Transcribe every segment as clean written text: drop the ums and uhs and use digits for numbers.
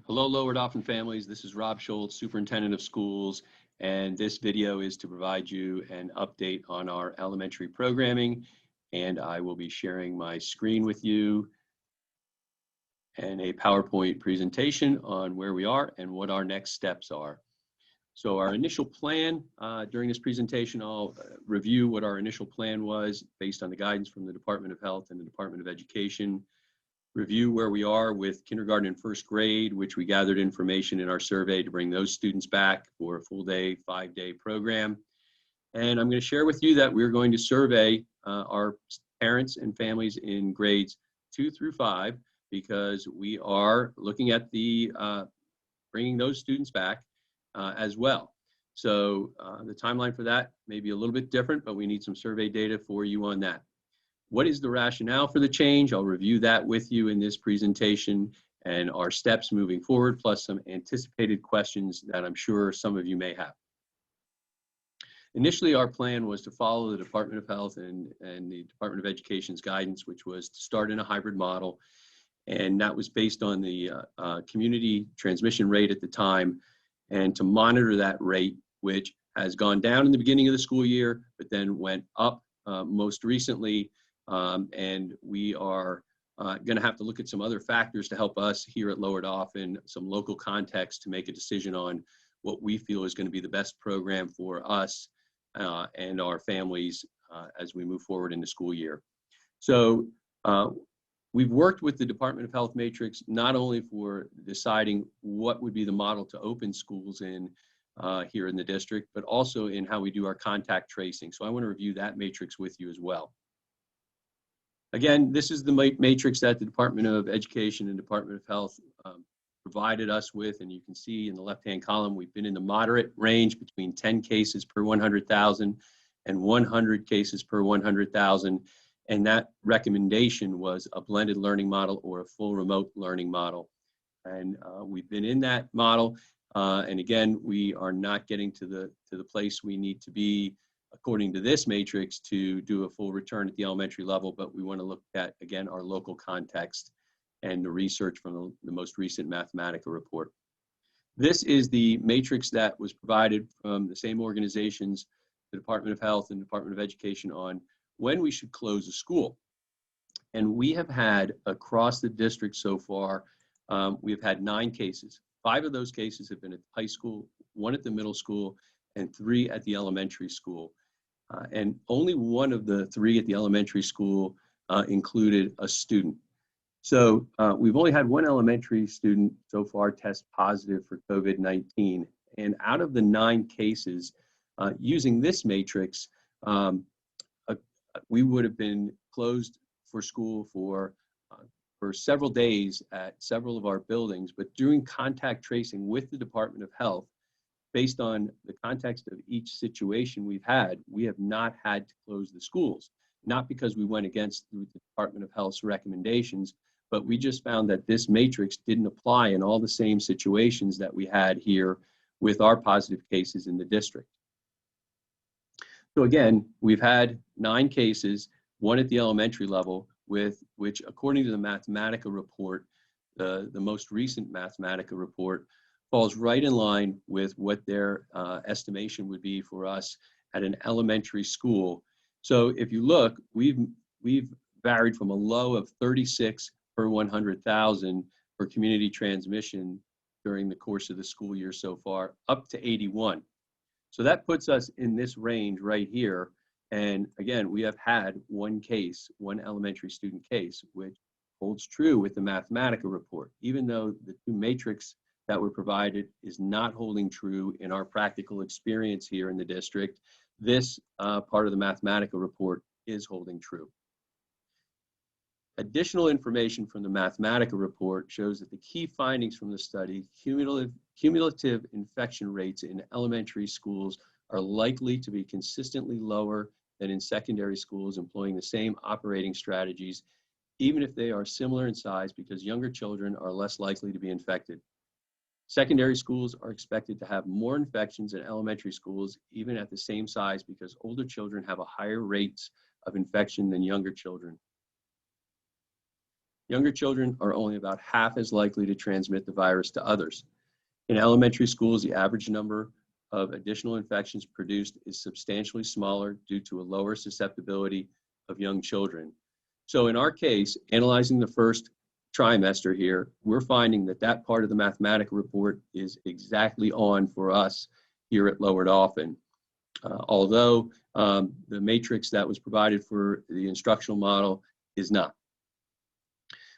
Hello, Lower Dauphin families. This is Rob Schultz, Superintendent of Schools, and this video is to provide you an update on our elementary programming. And I will be sharing my screen with you and a PowerPoint presentation on where we are and what our next steps are. So our initial plan during this presentation, I'll review what our initial plan was based on the guidance from the Department of Health and the Department of Education. Review where we are with kindergarten and first grade, which we gathered information in our survey to bring those students back for a full day, 5-day program. And I'm going to share with you that we're going to survey our parents and families in grades 2 through 5 because we are looking at the bringing those students back as well. So the timeline for that may be a little bit different, but we need some survey data for you on that. What is the rationale for the change? I'll review that with you in this presentation and our steps moving forward, plus some anticipated questions that I'm sure some of you may have. Initially, our plan was to follow the Department of Health and the Department of Education's guidance, which was to start in a hybrid model. And that was based on the community transmission rate at the time and to monitor that rate, which has gone down in the beginning of the school year, but then went up most recently. And we are going to have to look at some other factors to help us here at Lower Dauphin, some local context to make a decision on what we feel is going to be the best program for us and our families as we move forward in the school year. So we've worked with the Department of Health matrix not only for deciding what would be the model to open schools in here in the district, but also in how we do our contact tracing. So I want to review that matrix with you as well. Again, this is the matrix that the Department of Education and Department of Health provided us with, and you can see in the left-hand column, we've been in the moderate range between 10 cases per 100,000 and 100 cases per 100,000, and that recommendation was a blended learning model or a full remote learning model. And we've been in that model, and again, we are not getting to the place we need to be according to this matrix to do a full return at the elementary level, but we want to look at, again, our local context and the research from the most recent Mathematica report. This is the matrix that was provided from the same organizations, the Department of Health and Department of Education, on when we should close a school. And we have had, across the district so far, we have had 9 cases. 5 of those cases have been at the high school, 1 at the middle school, and 3 at the elementary school. And only 1 of the 3 at the elementary school included a student. So we've only had 1 elementary student so far test positive for COVID-19. And out of the 9 cases, using this matrix, we would have been closed for school for several days at several of our buildings. But doing contact tracing with the Department of Health, based on the context of each situation we've had, we have not had to close the schools. Not because we went against the Department of Health's recommendations, but we just found that this matrix didn't apply in all the same situations that we had here with our positive cases in the district. So again, we've had 9 cases, 1 at the elementary level, with which, according to the Mathematica report, the most recent Mathematica report, falls right in line with what their estimation would be for us at an elementary school. So if you look, we've varied from a low of 36 per 100,000 for community transmission during the course of the school year so far, up to 81. So that puts us in this range right here. And again, we have had 1 case, 1 elementary student case, which holds true with the Mathematica report, even though the 2 matrix that were provided is not holding true in our practical experience here in the district. This part of the Mathematica report is holding true. Additional information from the Mathematica report shows that the key findings from the study, cumulative infection rates in elementary schools are likely to be consistently lower than in secondary schools employing the same operating strategies, even if they are similar in size, because younger children are less likely to be infected. Secondary schools are expected to have more infections than elementary schools, even at the same size, because older children have a higher rates of infection than younger children. Younger children are only about half as likely to transmit the virus to others. In elementary schools, the average number of additional infections produced is substantially smaller due to a lower susceptibility of young children. So in our case, analyzing the first trimester here, we're finding that that part of the mathematical report is exactly on for us here at Lower Dauphin. Although the matrix that was provided for the instructional model is not.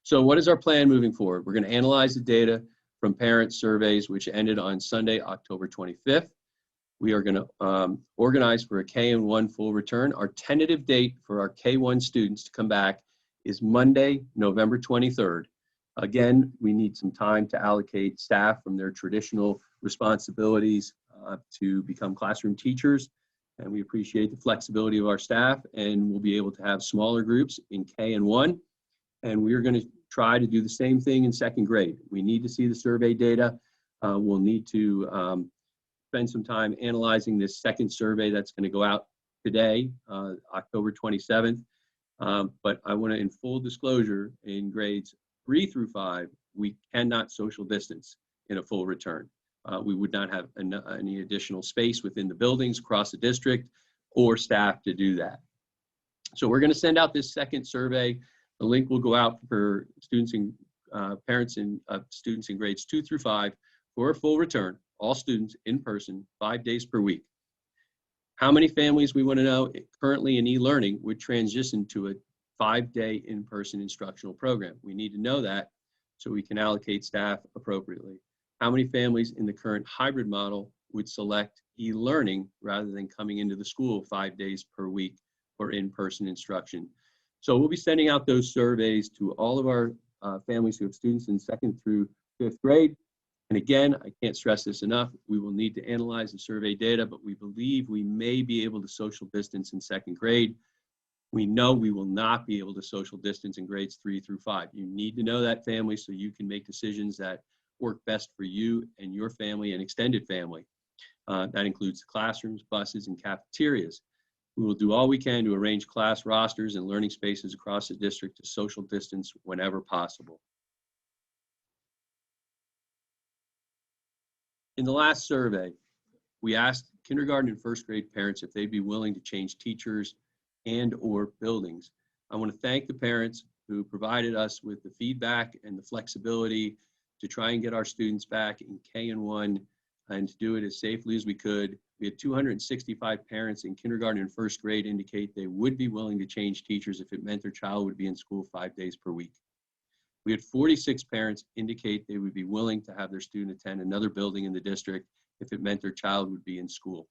So what is our plan moving forward? We're going to analyze the data from parent surveys, which ended on Sunday, October 25th. We are going to organize for a K-1 full return. Our tentative date for our K-1 students to come back is Monday, November 23rd. Again, we need some time to allocate staff from their traditional responsibilities to become classroom teachers. And we appreciate the flexibility of our staff, and we'll be able to have smaller groups in K and 1. And we're going to try to do the same thing in second grade. We need to see the survey data. We'll need to spend some time analyzing this second survey that's going to go out today, October 27th. But I want to, in full disclosure, in grades 3 through 5, we cannot social distance in a full return. We would not have any additional space within the buildings across the district or staff to do that. So we're going to send out this second survey. The link will go out for students and parents and students in grades 2 through 5 for a full return, all students in person, 5 days per week. How many families, we want to know, currently in e-learning would transition to a 5-day in-person instructional program? We need to know that so we can allocate staff appropriately. How many families in the current hybrid model would select e-learning rather than coming into the school 5 days per week for in-person instruction? So we'll be sending out those surveys to all of our families who have students in 2nd through 5th grade. And again, I can't stress this enough, we will need to analyze the survey data, but we believe we may be able to social distance in 2nd grade. We know we will not be able to social distance in grades 3 through 5. You need to know that, family, so you can make decisions that work best for you and your family and extended family. That includes classrooms, buses, and cafeterias. We will do all we can to arrange class rosters and learning spaces across the district to social distance whenever possible. In the last survey, we asked kindergarten and 1st grade parents if they'd be willing to change teachers and or buildings. I want to thank the parents who provided us with the feedback and the flexibility to try and get our students back in K and 1 and to do it as safely as we could. We had 265 parents in kindergarten and 1st grade indicate they would be willing to change teachers if it meant their child would be in school 5 days per week. We had 46 parents indicate they would be willing to have their student attend another building in the district if it meant their child would be in school.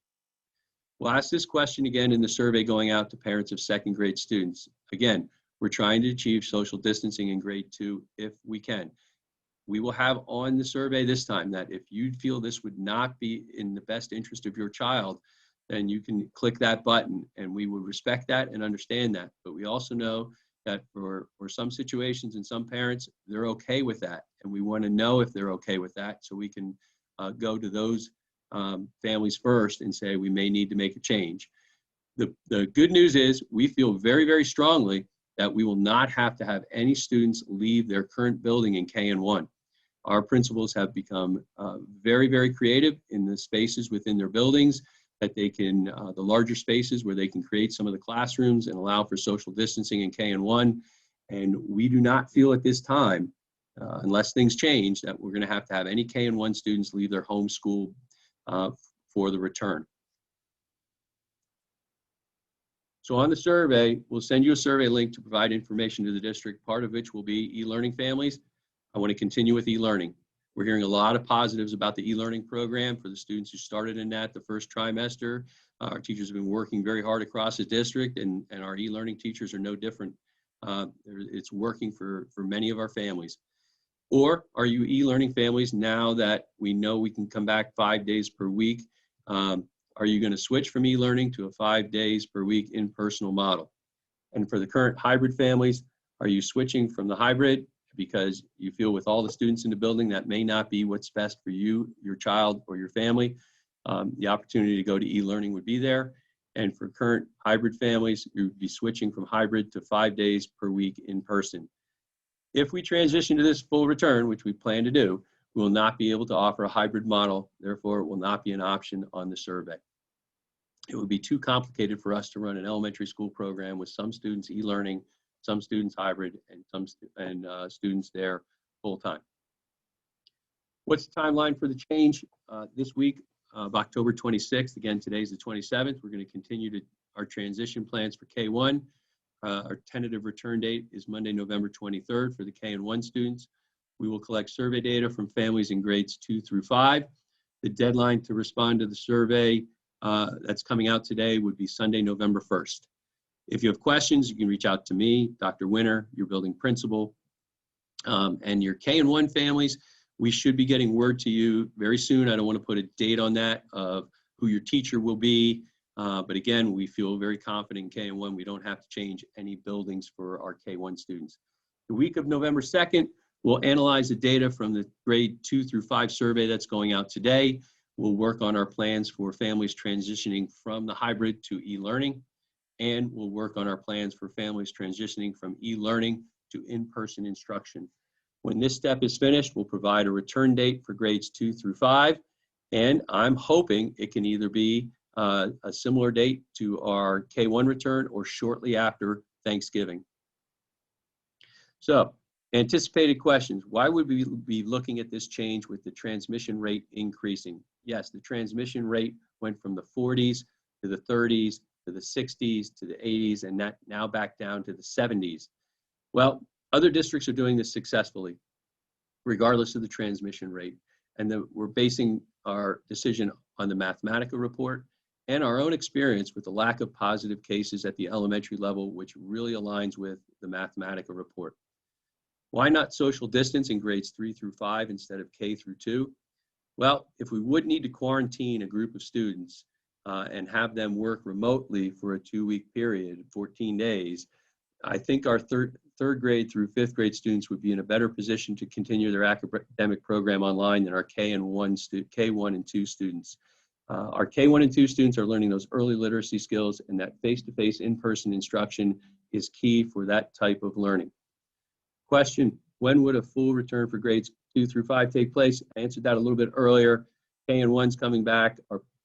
We'll ask this question again in the survey going out to parents of 2nd grade students. Again, we're trying to achieve social distancing in grade 2 if we can. We will have on the survey this time that if you feel this would not be in the best interest of your child, then you can click that button, and we will respect that and understand that. But we also know that for some situations and some parents, they're okay with that. And we want to know if they're okay with that so we can go to those families first and say we may need to make a change. The good news is we feel very, very strongly that we will not have to have any students leave their current building in K and 1. Our principals have become very, very creative in the spaces within their buildings that they can, the larger spaces where they can create some of the classrooms and allow for social distancing in K and 1. And we do not feel at this time, unless things change, that we're going to have any K and 1 students leave their home school for the return. So on the survey, we'll send you a survey link to provide information to the district, part of which will be e-learning families. I want to continue with e-learning. We're hearing a lot of positives about the e-learning program for the students who started in that the first trimester. Our teachers have been working very hard across the district, and our e-learning teachers are no different. It's working for many of our families. Or are you e-learning families now that we know we can come back 5 days per week? Are you going to switch from e-learning to a 5 days per week in-person model? And for the current hybrid families, are you switching from the hybrid because you feel with all the students in the building that may not be what's best for you, your child, or your family? The opportunity to go to e-learning would be there. And for current hybrid families, you'd be switching from hybrid to 5 days per week in person. If we transition to this full return, which we plan to do, we will not be able to offer a hybrid model. Therefore, it will not be an option on the survey. It would be too complicated for us to run an elementary school program with some students e-learning, some students hybrid, and some students there full-time. What's the timeline for the change? This week of October 26th, again, today's the 27th, we're going to continue our transition plans for K-1. Our tentative return date is Monday, November 23rd for the K and 1 students. We will collect survey data from families in grades 2 through 5. The deadline to respond to the survey that's coming out today would be Sunday, November 1st. If you have questions, you can reach out to me, Dr. Winter, your building principal, and your K and 1 families. We should be getting word to you very soon. I don't want to put a date on that of who your teacher will be. But again, we feel very confident in K and 1. We don't have to change any buildings for our K-1 students. The week of November 2nd, we'll analyze the data from the grade 2 through 5 survey that's going out today. We'll work on our plans for families transitioning from the hybrid to e-learning. And we'll work on our plans for families transitioning from e-learning to in-person instruction. When this step is finished, we'll provide a return date for grades 2 through 5. And I'm hoping it can either be a similar date to our K-1 return or shortly after Thanksgiving. So, anticipated questions. Why would we be looking at this change with the transmission rate increasing? Yes, the transmission rate went from the 40s to the 30s to the 60s to the 80s and now back down to the 70s. Well, other districts are doing this successfully, regardless of the transmission rate. And we're basing our decision on the Mathematica report and our own experience with the lack of positive cases at the elementary level, which really aligns with the Mathematica report. Why not social distance in grades 3 through 5 instead of K through 2? Well, if we would need to quarantine a group of students and have them work remotely for a 2-week period, 14 days, I think our third grade through 5th grade students would be in a better position to continue their academic program online than our K1 and 2 students. Our K1 and 2 students are learning those early literacy skills, and that face-to-face in-person instruction is key for that type of learning. Question, when would a full return for grades 2 through 5 take place? I answered that a little bit earlier. K and 1's coming back.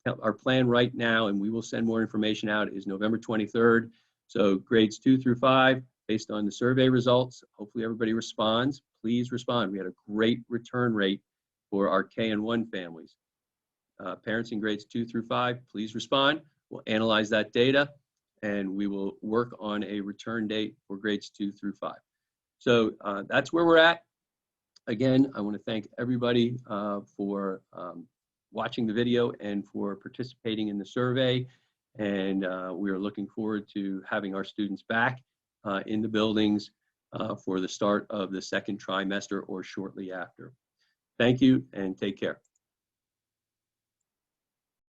Our plan right now, and we will send more information out, is November 23rd. So grades 2 through 5, based on the survey results, hopefully everybody responds. Please respond. We had a great return rate for our K and 1 families. Parents in grades 2 through 5, please respond. We'll analyze that data, and we will work on a return date for grades 2 through 5. So that's where we're at. Again, I want to thank everybody for watching the video and for participating in the survey. And we are looking forward to having our students back in the buildings for the start of the second trimester or shortly after. Thank you and take care.